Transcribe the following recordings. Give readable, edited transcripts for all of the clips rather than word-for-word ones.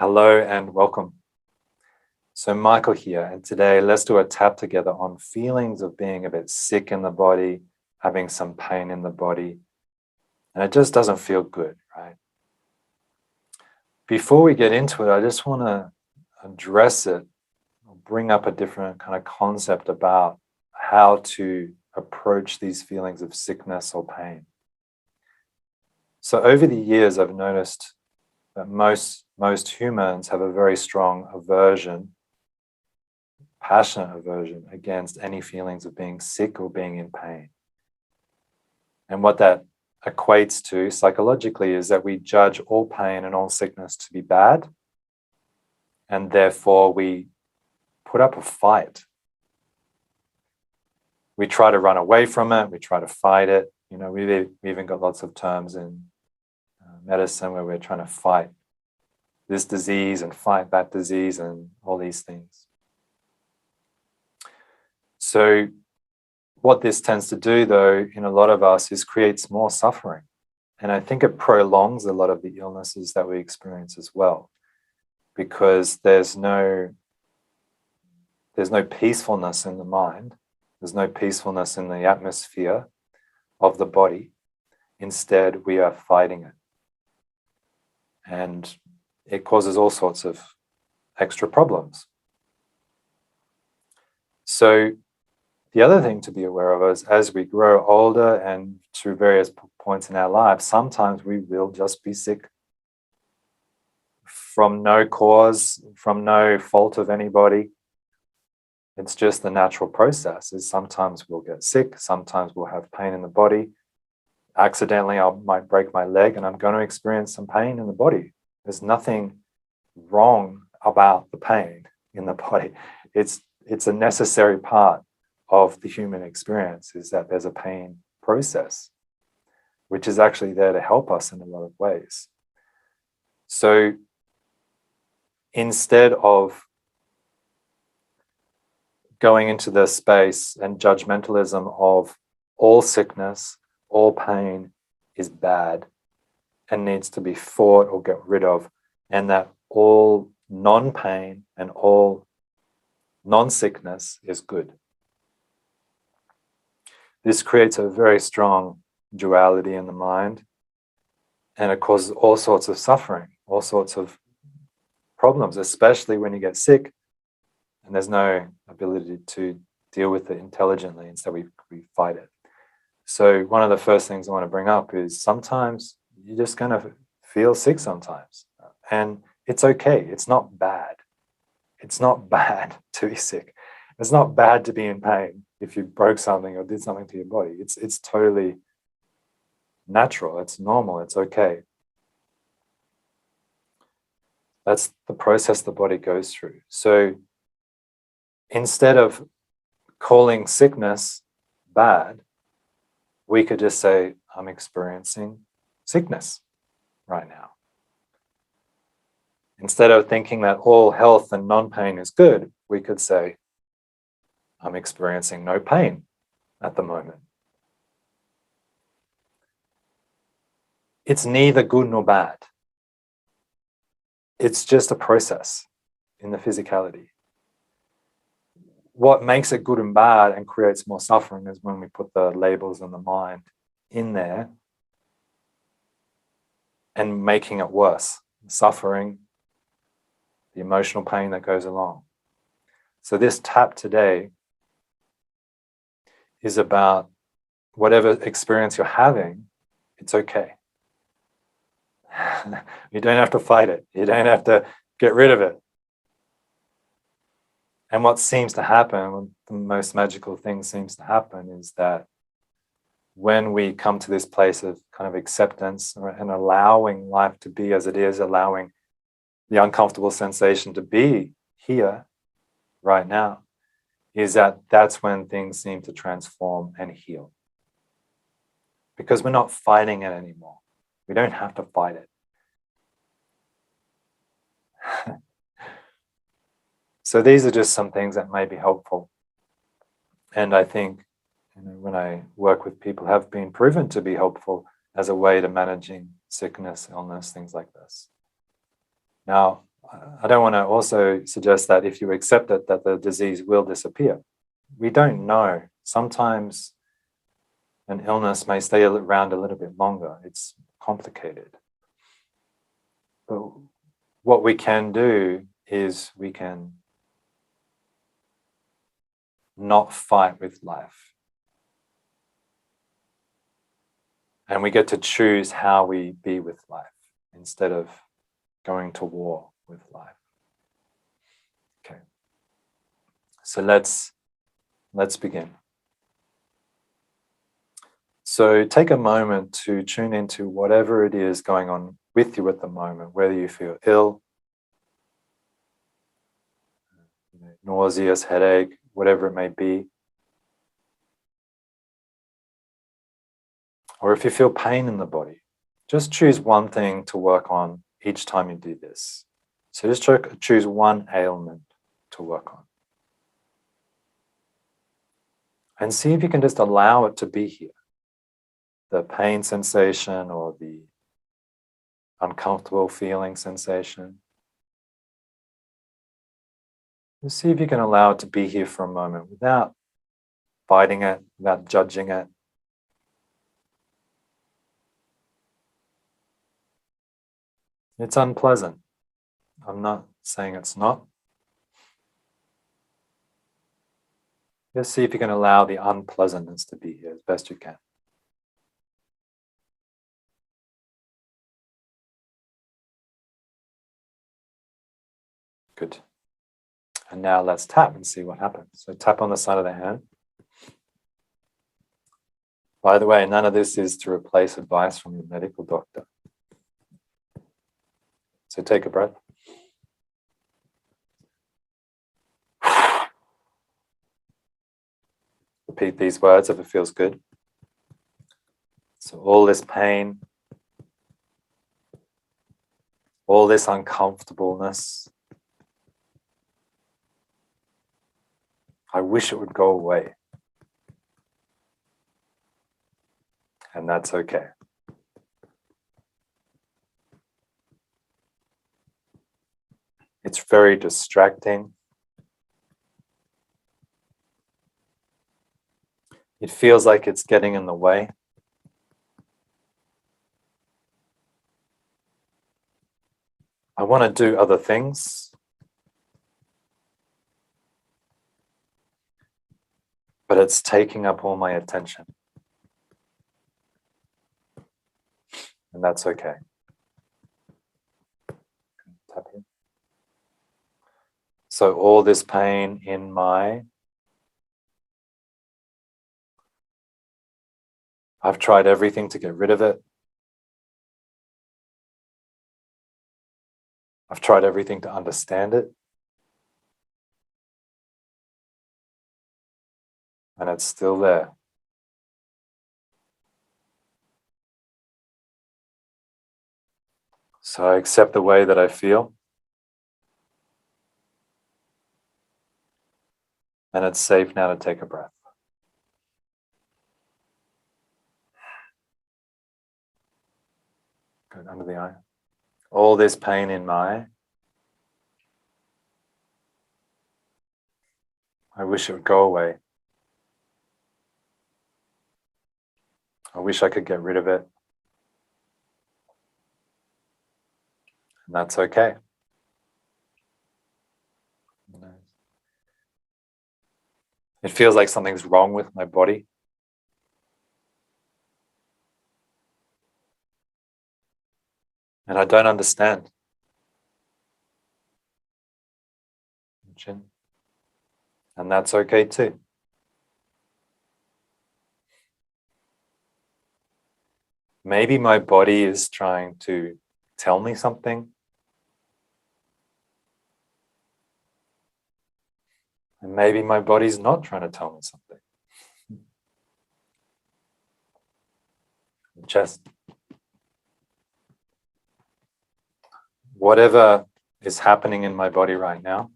Hello and welcome. So Michael here, and today let's do a tap together on feelings of being a bit sick in the body, having some pain in the body, and it just doesn't feel good, right? Before we get into it, I just want to address it, bring up a different kind of concept about how to approach these feelings of sickness or pain. So over the years, I've noticed that most humans have a very strong aversion, passionate aversion against any feelings of being sick or being in pain. And what that equates to psychologically is that we judge all pain and all sickness to be bad, and therefore we put up a fight. We try to run away from it, we try to fight it. You know, we've even got lots of terms in medicine where we're trying to fight this disease and fight that disease and all these things. So what this tends to do, though, in a lot of us is creates more suffering. And I think it prolongs a lot of the illnesses that we experience as well, because there's no peacefulness in the mind. There's no peacefulness in the atmosphere of the body. Instead, we are fighting it. And it causes all sorts of extra problems. So the other thing to be aware of is as we grow older and through various points in our lives, sometimes we will just be sick from no cause, from no fault of anybody. It's just the natural process. Is sometimes we'll get sick, sometimes we'll have pain in the body. Accidentally, I might break my leg and I'm going to experience some pain in the body. There's nothing wrong about the pain in the body. It's a necessary part of the human experience, is that there's a pain process, which is actually there to help us in a lot of ways. So instead of going into the space and judgmentalism of all sickness, all pain is bad and needs to be fought or get rid of, and that all non-pain and all non-sickness is good. This creates a very strong duality in the mind, and it causes all sorts of suffering, all sorts of problems, especially when you get sick and there's no ability to deal with it intelligently. Instead, we fight it. So one of the first things I want to bring up is sometimes you're just going to feel sick sometimes. And it's okay. It's not bad. It's not bad to be sick. It's not bad to be in pain if you broke something or did something to your body. It's totally natural. It's normal. It's okay. That's the process the body goes through. So instead of calling sickness bad, we could just say, I'm experiencing sickness right now. Instead of thinking that all health and non-pain is good, we could say, I'm experiencing no pain at the moment. It's neither good nor bad. It's just a process in the physicality. What makes it good and bad and creates more suffering is when we put the labels and the mind in there and making it worse. Suffering, the emotional pain that goes along. So this tap today is about whatever experience you're having, it's okay. You don't have to fight it. You don't have to get rid of it. And what seems to happen, the most magical thing seems to happen, is that when we come to this place of kind of acceptance and allowing life to be as it is, allowing the uncomfortable sensation to be here right now, is that that's when things seem to transform and heal. Because we're not fighting it anymore. We don't have to fight it. So these are just some things that may be helpful. And I think, when I work with people, have been proven to be helpful as a way to managing sickness, illness, things like this. Now, I don't want to also suggest that if you accept it, that the disease will disappear. We don't know. Sometimes an illness may stay around a little bit longer. It's complicated. But what we can do is we can not fight with life. And we get to choose how we be with life instead of going to war with life. Okay. So let's begin. So take a moment to tune into whatever it is going on with you at the moment, whether you feel ill, nauseous, headache, whatever it may be. Or if you feel pain in the body, just choose one thing to work on each time you do this. So just choose one ailment to work on. And see if you can just allow it to be here. The pain sensation or the uncomfortable feeling sensation. Just see if you can allow it to be here for a moment without fighting it, without judging it. It's unpleasant. I'm not saying it's not. Just see if you can allow the unpleasantness to be here as best you can. Good. And now let's tap and see what happens. So tap on the side of the hand. By the way, none of this is to replace advice from your medical doctor. So take a breath. Repeat these words if it feels good. So all this pain, all this uncomfortableness, I wish it would go away. And that's okay. It's very distracting. It feels like it's getting in the way. I want to do other things, but it's taking up all my attention. And that's okay. Tap in. So all this pain in my, I've tried everything to get rid of it. I've tried everything to understand it. And it's still there. So I accept the way that I feel. And it's safe now to take a breath. Good, under the eye. All this pain in my, I wish it would go away. I wish I could get rid of it. And that's okay. It feels like something's wrong with my body. And I don't understand. And that's okay too. Maybe my body is trying to tell me something. And maybe my body's not trying to tell me something. Just whatever is happening in my body right now,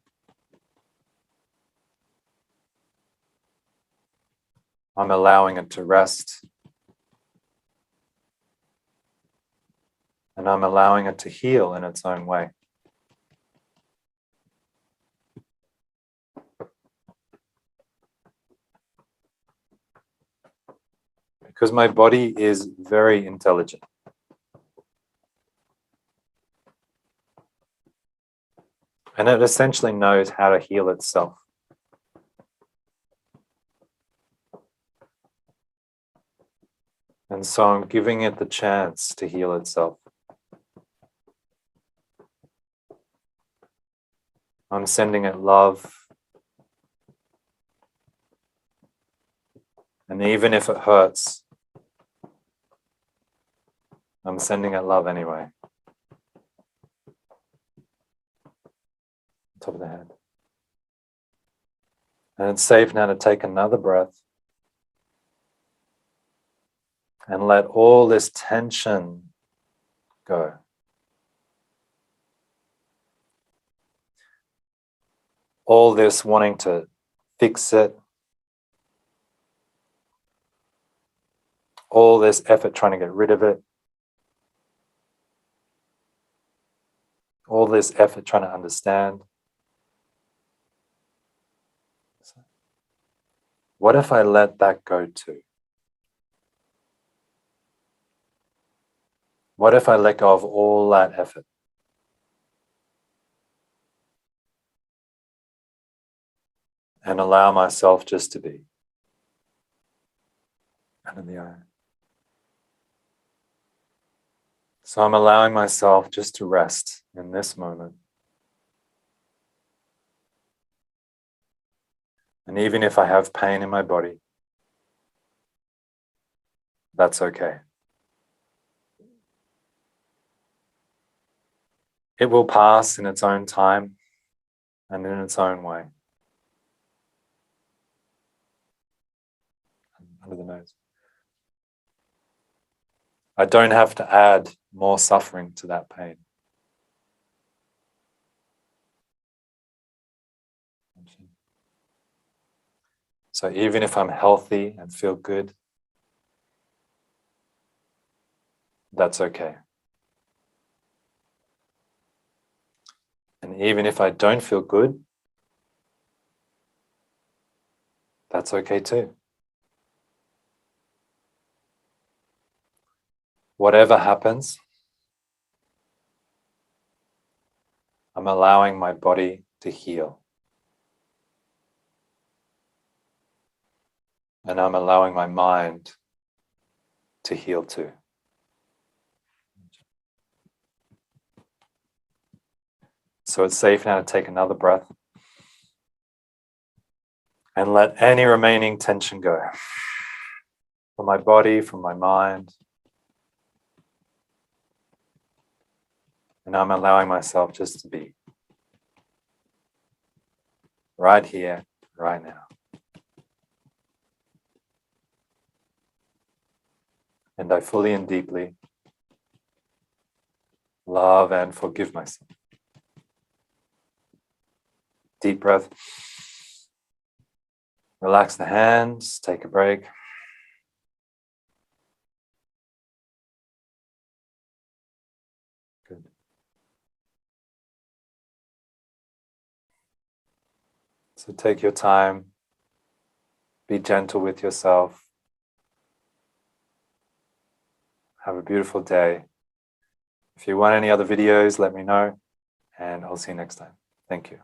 I'm allowing it to rest. And I'm allowing it to heal in its own way. Because my body is very intelligent. And it essentially knows how to heal itself. And so I'm giving it the chance to heal itself. I'm sending it love. And even if it hurts, I'm sending it love anyway. Top of the head. And it's safe now to take another breath and let all this tension go. All this wanting to fix it, all this effort trying to get rid of it, all this effort trying to understand. What if I let that go too? What if I let go of all that effort? And allow myself just to be under the eye. So I'm allowing myself just to rest in this moment. And even if I have pain in my body, that's okay. It will pass in its own time and in its own way. Under the nose. I don't have to add more suffering to that pain. So even if I'm healthy and feel good, that's okay. And even if I don't feel good, that's okay too. Whatever happens, I'm allowing my body to heal. And I'm allowing my mind to heal too. So it's safe now to take another breath and let any remaining tension go from my body, from my mind. And I'm allowing myself just to be right here, right now. And I fully and deeply love and forgive myself. Deep breath. Relax the hands, take a break. Good. So take your time, be gentle with yourself. Have a beautiful day. If you want any other videos, let me know, and I'll see you next time. Thank you.